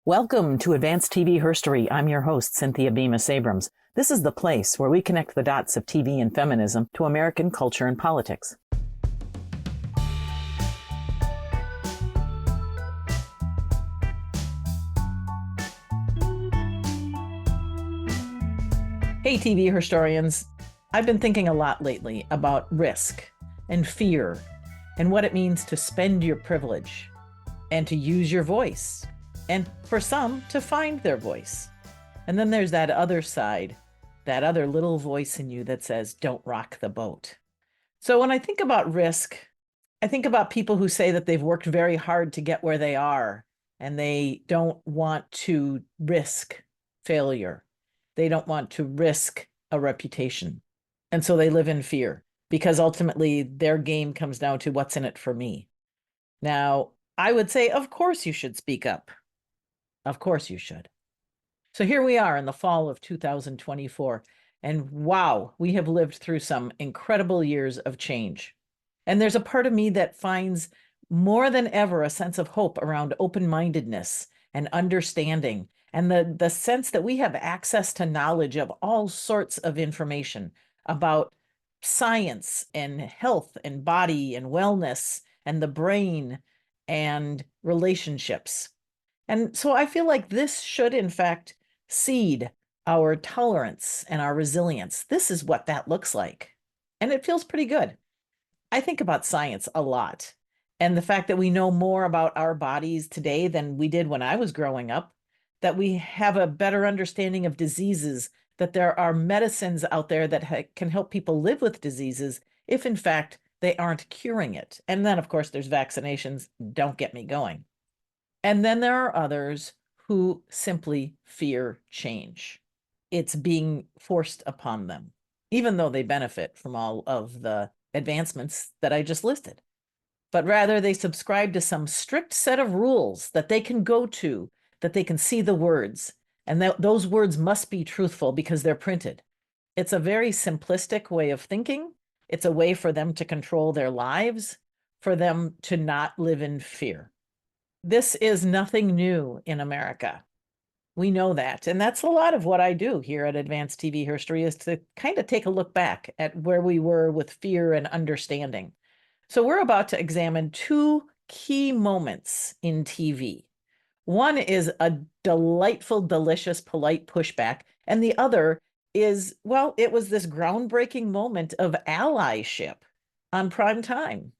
Welcome to Advanced TV Herstory. I'm your host, Cynthia Abrams. This is the place where we connect the dots of TV and feminism to American culture and politics. Hey, TV Herstoryans. I've been thinking a lot lately about risk and fear and what it means to spend your privilege and to use your voice, and for some to find their voice. And then there's that other side, that other little voice in you that says, don't rock the boat. So when I think about risk, I think about people who say that they've worked very hard to get where they are, and they don't want to risk failure. They don't want to risk a reputation. And so they live in fear because ultimately their game comes down to what's in it for me. Now, I would say, of course you should speak up. Of course you should. So here we are in the fall of 2024, and wow, we have lived through some incredible years of change. And there's a part of me that finds more than ever a sense of hope around open-mindedness and understanding, and the sense that we have access to knowledge of all sorts of information about science and health and body and wellness and the brain and relationships. And so I feel like this should, in fact, seed our tolerance and our resilience. This is what that looks like. And it feels pretty good. I think about science a lot, and the fact that we know more about our bodies today than we did when I was growing up, that we have a better understanding of diseases, that there are medicines out there that can help people live with diseases if, in fact, they aren't curing it. And then, of course, there's vaccinations. Don't get me going. And then there are others who simply fear change. It's being forced upon them, even though they benefit from all of the advancements that I just listed. But rather, they subscribe to some strict set of rules that they can go to, that they can see the words, and that those words must be truthful because they're printed. It's a very simplistic way of thinking. It's a way for them to control their lives, for them to not live in fear. This is nothing new in America. We know that. And that's a lot of what I do here at Advanced TV Herstory, is to kind of take a look back at where we were with fear and understanding. So we're about to examine two key moments in TV. One is a delightful, delicious, polite pushback. And the other is, well, it was this groundbreaking moment of allyship on prime time,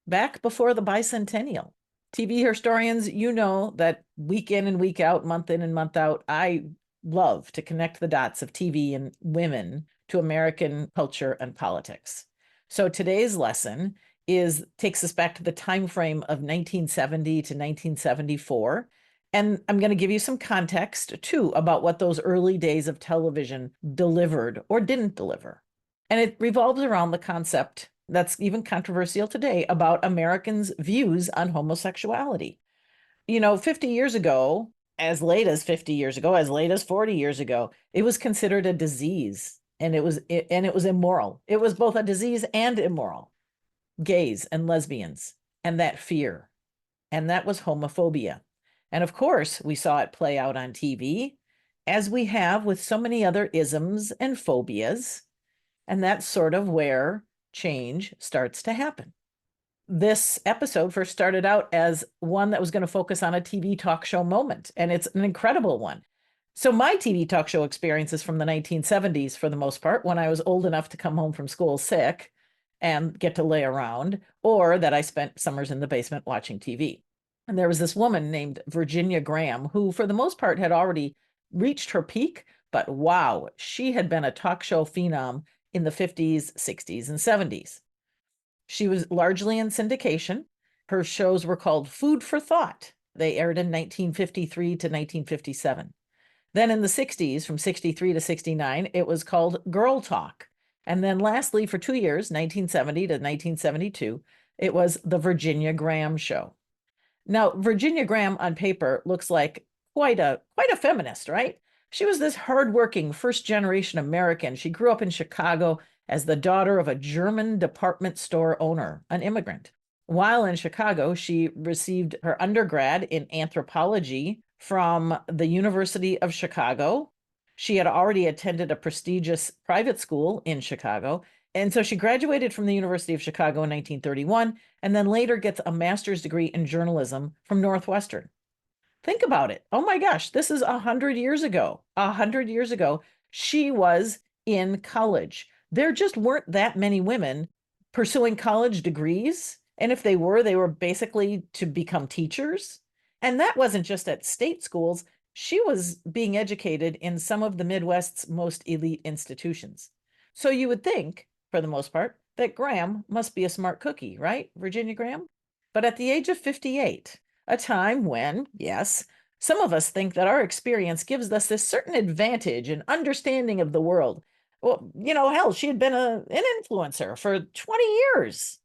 back before the bicentennial. TV Herstoryans, you know that week in and week out, month in and month out, I love to connect the dots of TV and women to American culture and politics. So today's lesson takes us back to the time frame of 1970 to 1974. And I'm going to give you some context, too, about what those early days of television delivered or didn't deliver. And it revolves around the concept that's even controversial today about Americans' views on homosexuality. 50 years ago, as late as 50 years ago, as late as 40 years ago, it was considered a disease, and it was immoral. It was both a disease and immoral. Gays and lesbians, and that fear, and that was homophobia. And of course, we saw it play out on TV, as we have with so many other isms and phobias, and that's sort of where change starts to happen. This episode first started out as one that was going to focus on a TV talk show moment, and it's an incredible one. So my TV talk show experience is from the 1970s for the most part, when I was old enough to come home from school sick and get to lay around, or that I spent summers in the basement watching TV. And there was this woman named Virginia Graham, who for the most part had already reached her peak, but wow, she had been a talk show phenom in the 50s, 60s, and 70s. She was largely in syndication. Her shows were called Food for Thought. They aired in 1953 to 1957. Then in the 60s, from 63 to 69, it was called Girl Talk. And then lastly, for 2 years, 1970 to 1972, it was The Virginia Graham Show. Now, Virginia Graham on paper looks like quite a feminist, right? She was this hardworking first-generation American. She grew up in Chicago as the daughter of a German department store owner, an immigrant. While in Chicago, she received her undergrad in anthropology from the University of Chicago. She had already attended a prestigious private school in Chicago. And so she graduated from the University of Chicago in 1931 and then later gets a master's degree in journalism from Northwestern. Think about it. Oh my gosh, this is 100 years ago. 100 years ago, she was in college. There just weren't that many women pursuing college degrees. And if they were basically to become teachers. And that wasn't just at state schools. She was being educated in some of the Midwest's most elite institutions. So you would think, for the most part, that Graham must be a smart cookie, right? Virginia Graham? But at the age of 58, a time when, yes, some of us think that our experience gives us this certain advantage and understanding of the world. Well, hell, she had been an influencer for 20 years.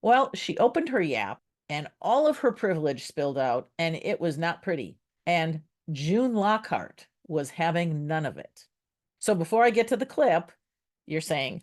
Well, she opened her yap and all of her privilege spilled out, and it was not pretty. And June Lockhart was having none of it. So before I get to the clip, you're saying,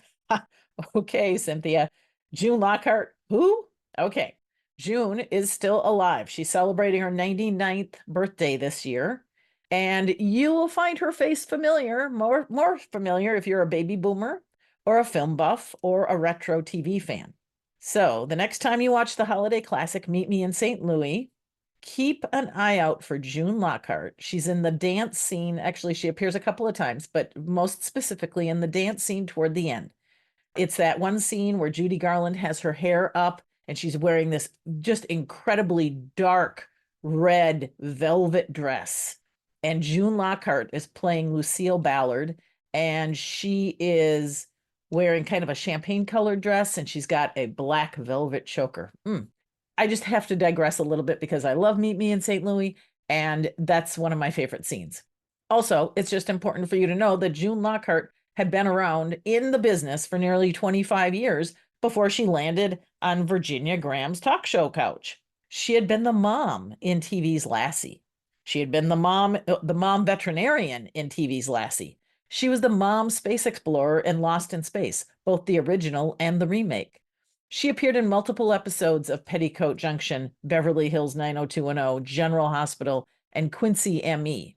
okay, Cynthia, June Lockhart, who? Okay. June is still alive. She's celebrating her 99th birthday this year. And you will find her face familiar, more familiar if you're a baby boomer or a film buff or a retro TV fan. So the next time you watch the holiday classic, Meet Me in St. Louis, keep an eye out for June Lockhart. She's in the dance scene. Actually, she appears a couple of times, but most specifically in the dance scene toward the end. It's that one scene where Judy Garland has her hair up and she's wearing this just incredibly dark red velvet dress. And June Lockhart is playing Lucille Ballard, and she is wearing kind of a champagne colored dress, and she's got a black velvet choker. I just have to digress a little bit because I love Meet Me in St. Louis, and that's one of my favorite scenes. Also, it's just important for you to know that June Lockhart had been around in the business for nearly 25 years before she landed on Virginia Graham's talk show couch. She had been the mom in TV's Lassie. She had been the mom veterinarian in TV's Lassie. She was the mom space explorer in Lost in Space, both the original and the remake. She appeared in multiple episodes of Petticoat Junction, Beverly Hills 90210, General Hospital, and Quincy M.E.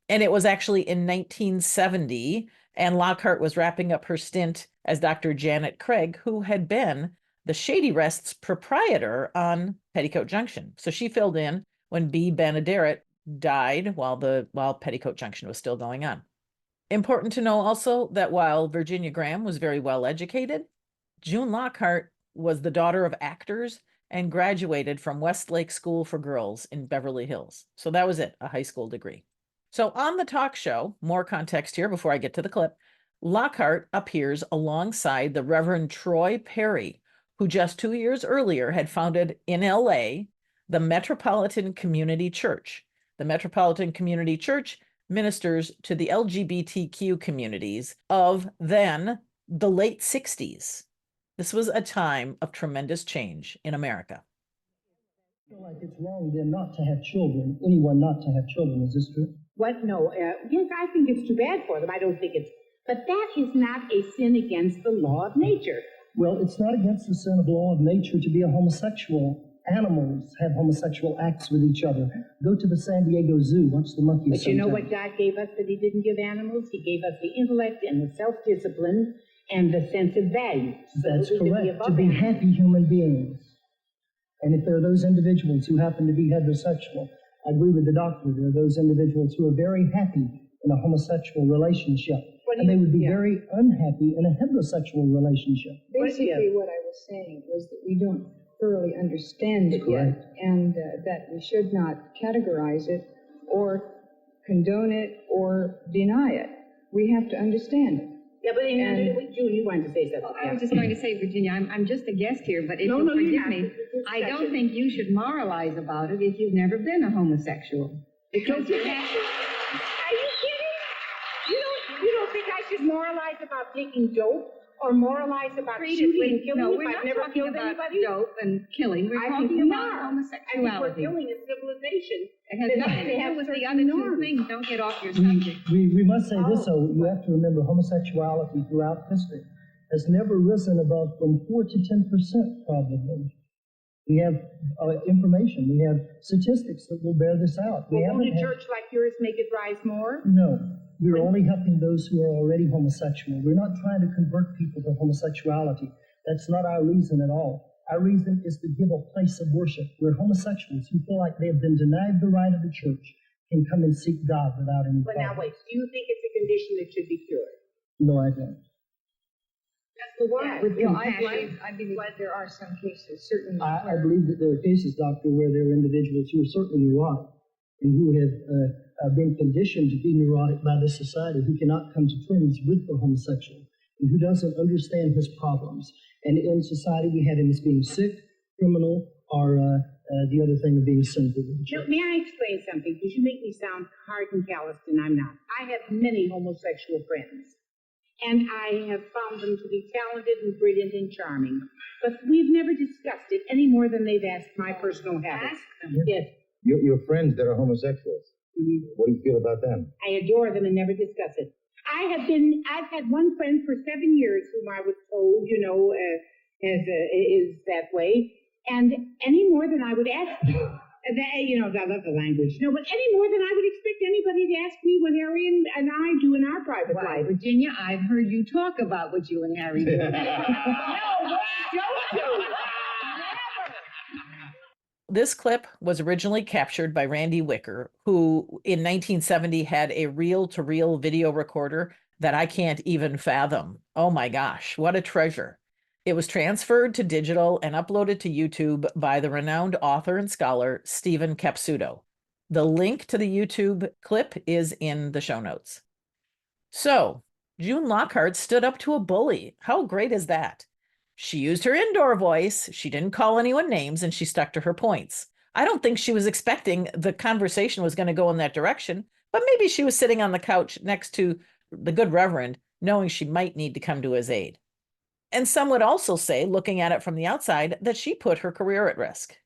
And it was actually in 1970, and Lockhart was wrapping up her stint as Dr. Janet Craig, who had been the Shady Rest's proprietor on Petticoat Junction. So she filled in when B. Benaderet died while Petticoat Junction was still going on. Important to know also that while Virginia Graham was very well educated, June Lockhart was the daughter of actors and graduated from Westlake School for Girls in Beverly Hills. So that was it, a high school degree. So on the talk show, more context here before I get to the clip, Lockhart appears alongside the Reverend Troy Perry, who just 2 years earlier had founded in LA the Metropolitan Community Church. The Metropolitan Community Church ministers to the LGBTQ communities of then the late 60s. This was a time of tremendous change in America. I feel like it's wrong then not to have children, anyone not to have children. Is this true? What? No. Yes, I think it's too bad for them. I don't think it's... But that is not a sin against the law of nature. Well, it's not against the sin of law of nature to be a homosexual. Animals have homosexual acts with each other. Go to the San Diego Zoo, watch the monkeys. But you know what God gave us that he didn't give animals? He gave us the intellect and the self-discipline and the sense of value. That's correct. To be happy human beings. And if there are those individuals who happen to be heterosexual, I agree with the doctor, there are those individuals who are very happy in a homosexual relationship. And they would be very unhappy in a heterosexual relationship. Basically, what I was saying was that we don't thoroughly understand it yet, and that we should not categorize it or condone it or deny it. We have to understand it. Yeah, but June, you wanted to say something. I was just going to say, Virginia, I'm just a guest here, but if you'll forgive me, I don't think you should moralize about it if you've never been a homosexual. Because you have to... Are you kidding? You don't think I should moralize about taking dope or moralize about shooting and killing? No, we're not talking about dope and killing. We're talking about homosexuality. I think we're killing a civilization. It has nothing to do with the other two things. Don't get off your subject. We must say this, though. You have to remember homosexuality throughout history has never risen above from 4 to 10%, probably. We have information. We have statistics that will bear this out. Won't a church like yours make it rise more? No. We're only helping those who are already homosexual. We're not trying to convert people to homosexuality. That's not our reason at all. Our reason is to give a place of worship where homosexuals who feel like they have been denied the right of the church can come and seek God without any But problem. now wait, do you think it's a condition that should be cured? No, I don't. Well, why? With I compassion. believe there are some cases, certainly. I believe that there are cases, Doctor, where there are individuals who are certainly neurotic and who have been conditioned to be neurotic by the society, who cannot come to terms with the homosexual and who doesn't understand his problems. And in society, we have him as being sick, criminal, or the other thing of being sinful. Now, may I explain something? Because you make me sound hard and calloused, and I'm not. I have many homosexual friends, and I have found them to be talented and brilliant and charming. But we've never discussed it any more than they've asked my personal habits. Yes. Your friends that are homosexuals, what do you feel about them? I adore them and never discuss it. I've had one friend for 7 years whom I was told, is that way. And any more than I would ask, I love the language. No, but any more than I would expect anybody to ask me what Harry and I do in our private life. Virginia, I've heard you talk about what you and Harry do. No, what you don't do. This clip was originally captured by Randy Wicker, who in 1970 had a reel-to-reel video recorder that I can't even fathom. Oh my gosh, what a treasure. It was transferred to digital and uploaded to YouTube by the renowned author and scholar Steven Capsuto. The link to the YouTube clip is in the show notes. So, June Lockhart stood up to a bully. How great is that? She used her indoor voice, she didn't call anyone names, and she stuck to her points. I don't think she was expecting the conversation was going to go in that direction, but maybe she was sitting on the couch next to the good Reverend, knowing she might need to come to his aid. And some would also say, looking at it from the outside, that she put her career at risk.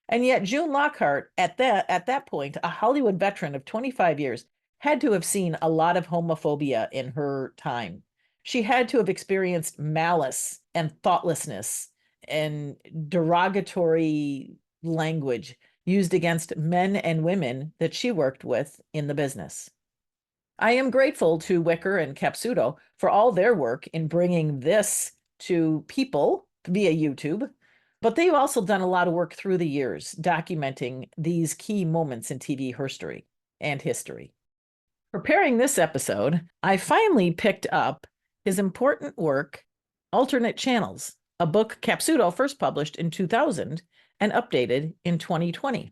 And yet June Lockhart, at that point, a Hollywood veteran of 25 years, had to have seen a lot of homophobia in her time. She had to have experienced malice and thoughtlessness and derogatory language used against men and women that she worked with in the business. I am grateful to Wicker and Capsuto for all their work in bringing this to people via YouTube, but they've also done a lot of work through the years documenting these key moments in TV herstory and history. Preparing this episode, I finally picked up his important work, Alternate Channels, a book Capsuto first published in 2000 and updated in 2020.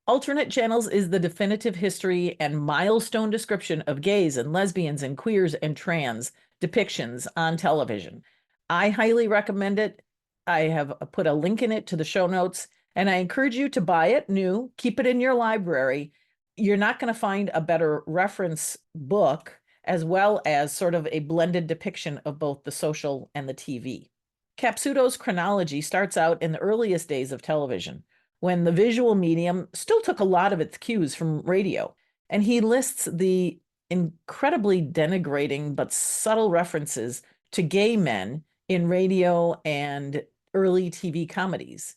Alternate Channels is the definitive history and milestone description of gays and lesbians and queers and trans depictions on television. I highly recommend it. I have put a link in it to the show notes, and I encourage you to buy it new, keep it in your library. You're not going to find a better reference book, as well as sort of a blended depiction of both the social and the TV. Capsuto's chronology starts out in the earliest days of television, when the visual medium still took a lot of its cues from radio, and he lists the incredibly denigrating but subtle references to gay men in radio and early TV comedies.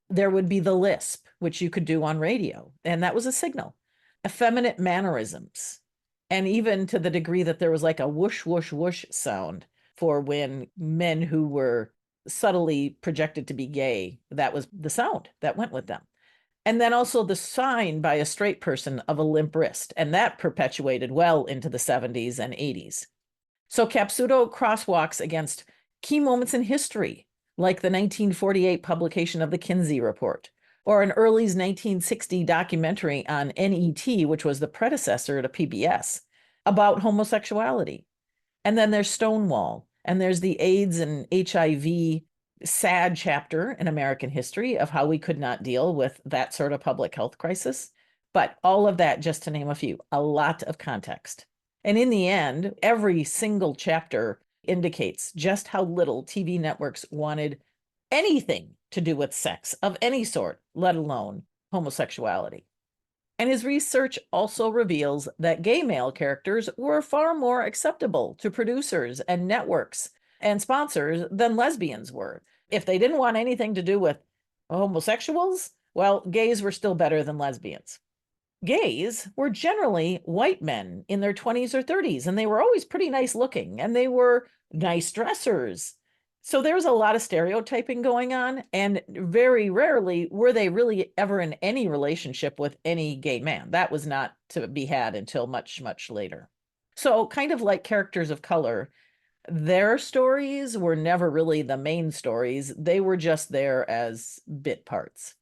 There would be the lisp, which you could do on radio, and that was a signal. Effeminate mannerisms, and even to the degree that there was like a whoosh, whoosh, whoosh sound for when men who were subtly projected to be gay, that was the sound that went with them. And then also the sign by a straight person of a limp wrist, and that perpetuated well into the 70s and 80s. So Capsuto crosswalks against key moments in history, like the 1948 publication of the Kinsey Report, or an early 1960 documentary on NET, which was the predecessor to PBS, about homosexuality. And then there's Stonewall, and there's the AIDS and HIV sad chapter in American history of how we could not deal with that sort of public health crisis. But all of that, just to name a few, a lot of context. And in the end, every single chapter indicates just how little TV networks wanted anything to do with sex of any sort, let alone homosexuality. And his research also reveals that gay male characters were far more acceptable to producers and networks and sponsors than lesbians were. If they didn't want anything to do with Homosexuals? Well, gays were still better than lesbians. Gays were generally white men in their 20s or 30s, and they were always pretty nice looking, and they were nice dressers. So there was a lot of stereotyping going on, and very rarely were they really ever in any relationship with any gay man. That was not to be had until much, much later. So, kind of like characters of color, their stories were never really the main stories. They were just there as bit parts.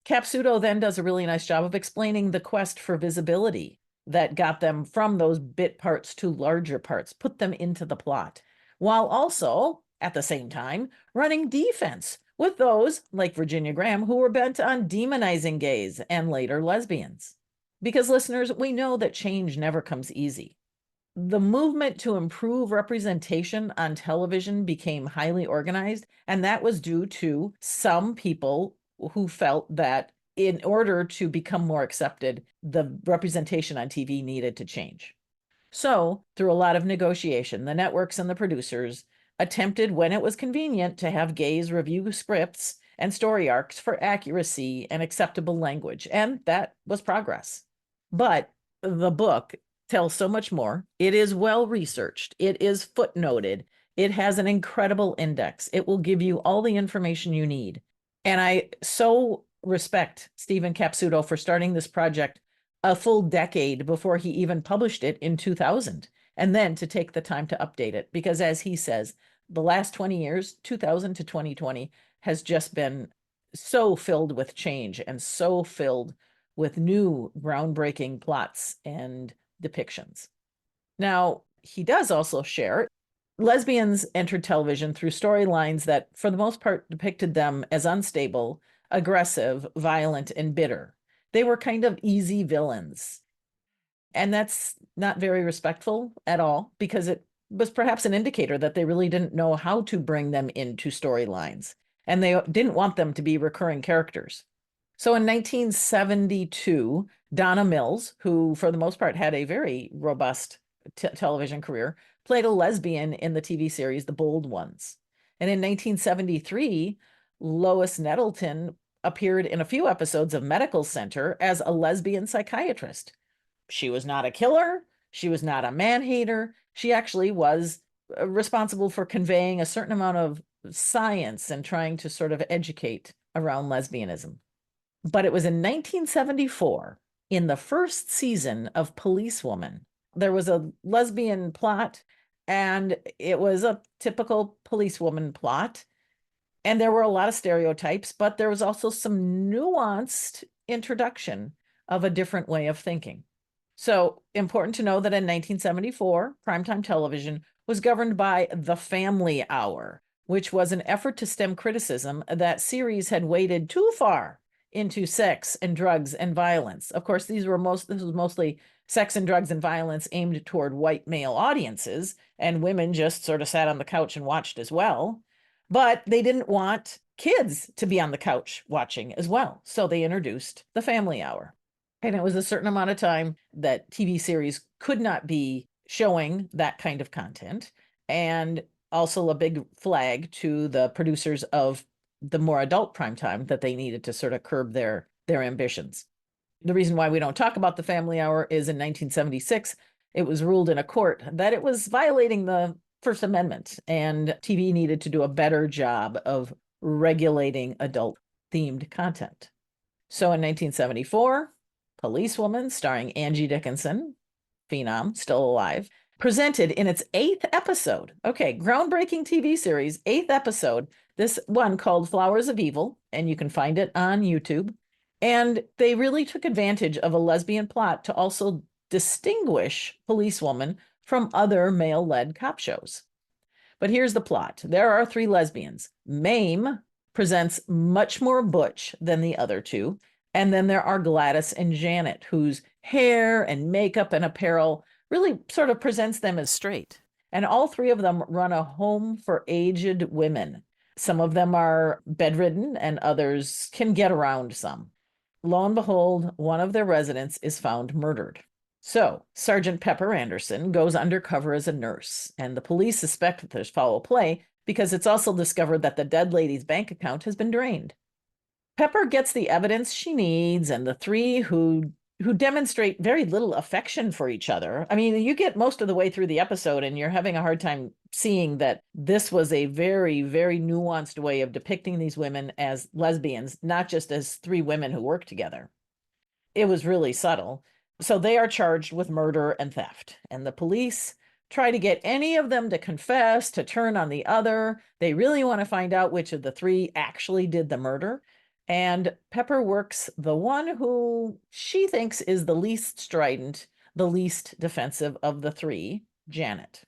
Capsuto then does a really nice job of explaining the quest for visibility that got them from those bit parts to larger parts, put them into the plot, while also, at the same time, running defense with those, like Virginia Graham, who were bent on demonizing gays and later lesbians. Because, listeners, we know that change never comes easy. The movement to improve representation on television became highly organized, and that was due to some people who felt that in order to become more accepted, the representation on TV needed to change. So, through a lot of negotiation, the networks and the producers attempted, when it was convenient, to have gays review scripts and story arcs for accuracy and acceptable language, and that was progress. But the book tells so much more. It is well researched. It is footnoted. It has an incredible index. It will give you all the information you need. And I so respect Steven Capsuto for starting this project a full decade before he even published it in 2000, and then to take the time to update it. Because as he says, the last 20 years, 2000 to 2020, has just been so filled with change and so filled with new groundbreaking plots and depictions. Now, he does also share lesbians entered television through storylines that, for the most part, depicted them as unstable, aggressive, violent, and bitter. They were kind of easy villains. And that's not very respectful at all, because it was perhaps an indicator that they really didn't know how to bring them into storylines, and they didn't want them to be recurring characters. So in 1972, Donna Mills, who for the most part had a very robust television career, played a lesbian in the TV series The Bold Ones. And in 1973, Lois Nettleton appeared in a few episodes of Medical Center as a lesbian psychiatrist. She was not a killer. She was not a man-hater. She actually was responsible for conveying a certain amount of science and trying to sort of educate around lesbianism. But it was in 1974, in the first season of Policewoman, there was a lesbian plot, and it was a typical policewoman plot. And there were a lot of stereotypes, but there was also some nuanced introduction of a different way of thinking. So important to know that in 1974, primetime television was governed by the Family Hour, which was an effort to stem criticism that series had waded too far into sex and drugs and violence. Of course, this was mostly sex and drugs and violence aimed toward white male audiences, and women just sort of sat on the couch and watched as well. But they didn't want kids to be on the couch watching as well. So they introduced the Family Hour. And it was a certain amount of time that TV series could not be showing that kind of content. And also a big flag to the producers of the more adult primetime that they needed to sort of curb their ambitions. The reason why we don't talk about the Family Hour is in 1976, it was ruled in a court that it was violating the First Amendment, and TV needed to do a better job of regulating adult-themed content. So in 1974, Policewoman, starring Angie Dickinson, phenom, still alive, presented in its 8th episode. Okay, groundbreaking TV series, 8th episode, this one called Flowers of Evil, and you can find it on YouTube. And they really took advantage of a lesbian plot to also distinguish Policewoman from other male-led cop shows. But here's the plot. There are 3 lesbians. Mame presents much more butch than the other 2. And then there are Gladys and Janet, whose hair and makeup and apparel really sort of presents them as straight. And all 3 of them run a home for aged women. Some of them are bedridden and others can get around some. Lo and behold, one of their residents is found murdered. So Sergeant Pepper Anderson goes undercover as a nurse, and the police suspect that there's foul play because it's also discovered that the dead lady's bank account has been drained. Pepper gets the evidence she needs, and the three who demonstrate very little affection for each other. I mean, you get most of the way through the episode and you're having a hard time seeing that this was a very, very nuanced way of depicting these women as lesbians, not just as three women who work together. It was really subtle. So they are charged with murder and theft, and the police try to get any of them to confess, to turn on the other. They really want to find out which of the three actually did the murder. And Pepper works the one who she thinks is the least strident, the least defensive of the three, Janet.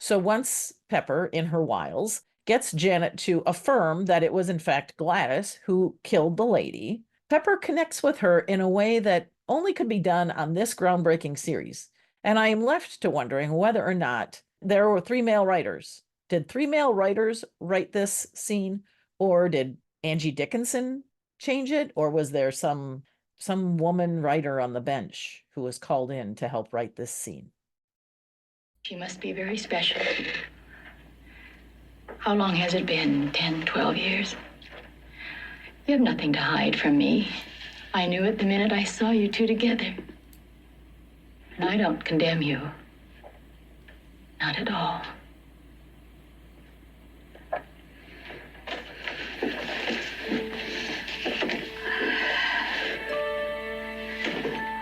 So once Pepper, in her wiles, gets Janet to affirm that it was in fact Gladys who killed the lady, Pepper connects with her in a way that only could be done on this groundbreaking series. And I am left to wondering whether or not there were three male writers. Did three male writers write this scene, or did Angie Dickinson change it, or was there some woman writer on the bench who was called in to help write this scene? She must be very special. How long has it been? 10, 12 years? You have nothing to hide from me. I knew it the minute I saw you two together. And I don't condemn you. Not at all.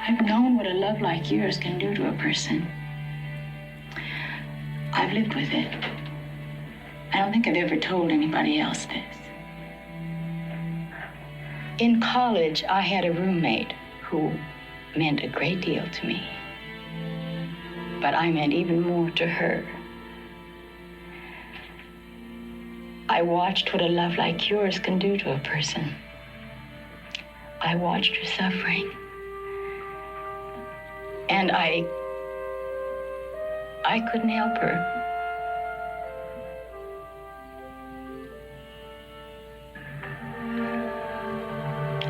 I've known what a love like yours can do to a person. I've lived with it. I don't think I've ever told anybody else this. In college, I had a roommate who meant a great deal to me. But I meant even more to her. I watched what a love like yours can do to a person. I watched her suffering. And I couldn't help her.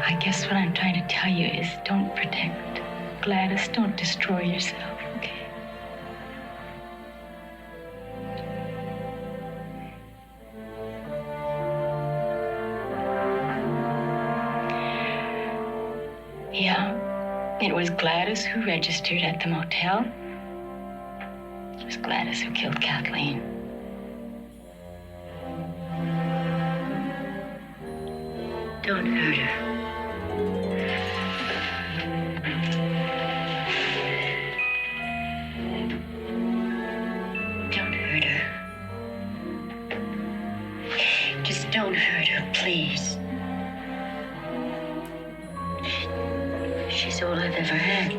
I guess what I'm trying to tell you is don't protect Gladys, don't destroy yourself, okay? Yeah. It was Gladys who registered at the motel. It was Gladys who killed Kathleen. Don't hurt her. Don't hurt her. Just don't hurt her, please. She's all I've ever had.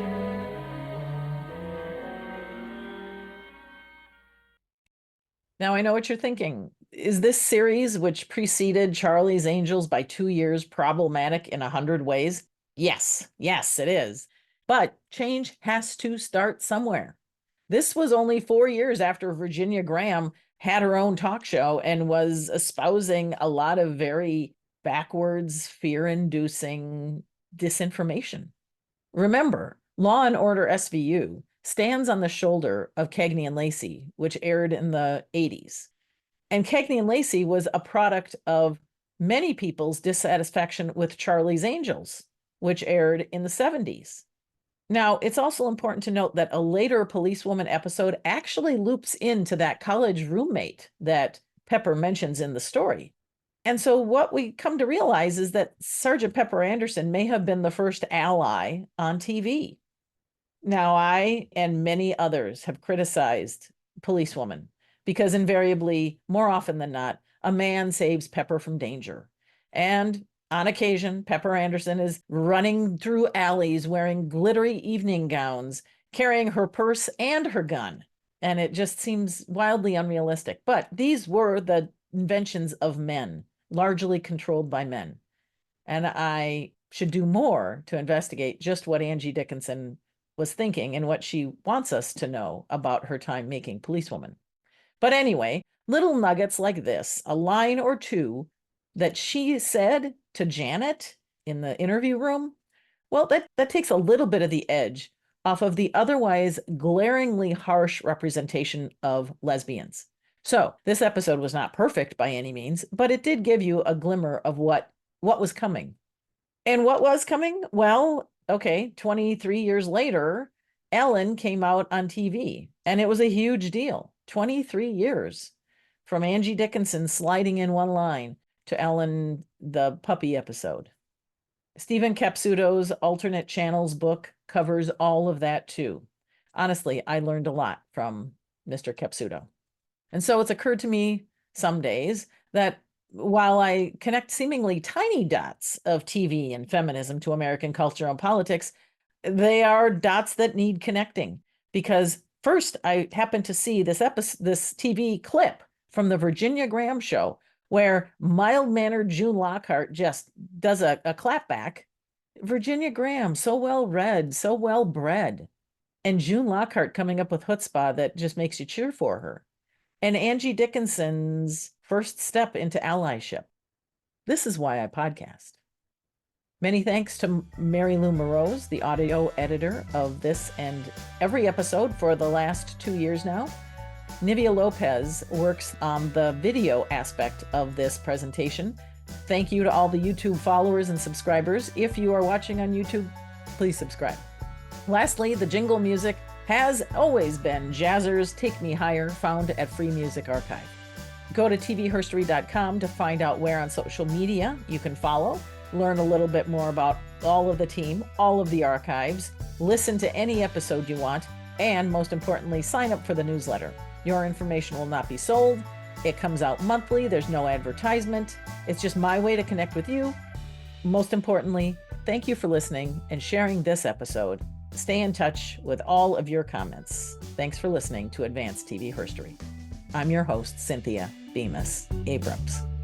Now, I know what you're thinking. Is this series, which preceded Charlie's Angels by 2 years, problematic in 100 ways? Yes, it is. But change has to start somewhere. This was only 4 years after Virginia Graham had her own talk show and was espousing a lot of very backwards, fear-inducing disinformation. Remember, Law and Order SVU stands on the shoulder of Cagney and Lacey, which aired in the 80s. And Cagney and Lacey was a product of many people's dissatisfaction with Charlie's Angels, which aired in the 70s. Now, it's also important to note that a later Policewoman episode actually loops into that college roommate that Pepper mentions in the story. And so what we come to realize is that Sergeant Pepper Anderson may have been the first ally on TV. Now, I and many others have criticized Policewoman because invariably, more often than not, a man saves Pepper from danger. And on occasion, Pepper Anderson is running through alleys wearing glittery evening gowns, carrying her purse and her gun. And it just seems wildly unrealistic. But these were the inventions of men, largely controlled by men. And I should do more to investigate just what Angie Dickinson was thinking and what she wants us to know about her time making Policewoman. But anyway, little nuggets like this, a line or two that she said to Janet in the interview room, well, that takes a little bit of the edge off of the otherwise glaringly harsh representation of lesbians. So this episode was not perfect by any means, but it did give you a glimmer of what what was coming. And what was coming? Well, okay, 23 years later, Ellen came out on TV, and it was a huge deal. 23 years from Angie Dickinson sliding in one line to Ellen, the puppy episode. Steven Capsuto's Alternate Channels book covers all of that too. Honestly, I learned a lot from Mr. Capsuto. And so it's occurred to me some days that while I connect seemingly tiny dots of TV and feminism to American culture and politics, they are dots that need connecting. Because first, I happened to see this TV clip from the Virginia Graham show, where mild-mannered June Lockhart just does a clapback. Virginia Graham, so well-read, so well-bred. And June Lockhart coming up with chutzpah that just makes you cheer for her. And Angie Dickinson's first step into allyship. This is why I podcast. Many thanks to Mary Lou Morose, the audio editor of this and every episode for the last 2 years now. Nivea Lopez works on the video aspect of this presentation. Thank you to all the YouTube followers and subscribers. If you are watching on YouTube, please subscribe. Lastly, the jingle music has always been Jazzer's Take Me Higher, found at Free Music Archive. Go to tvherstory.com to find out where on social media you can follow, learn a little bit more about all of the team, all of the archives, listen to any episode you want, and most importantly, sign up for the newsletter. Your information will not be sold. It comes out monthly. There's no advertisement. It's just my way to connect with you. Most importantly, thank you for listening and sharing this episode. Stay in touch with all of your comments. Thanks for listening to Advanced TV Herstory. I'm your host, Cynthia Bemis Abrams.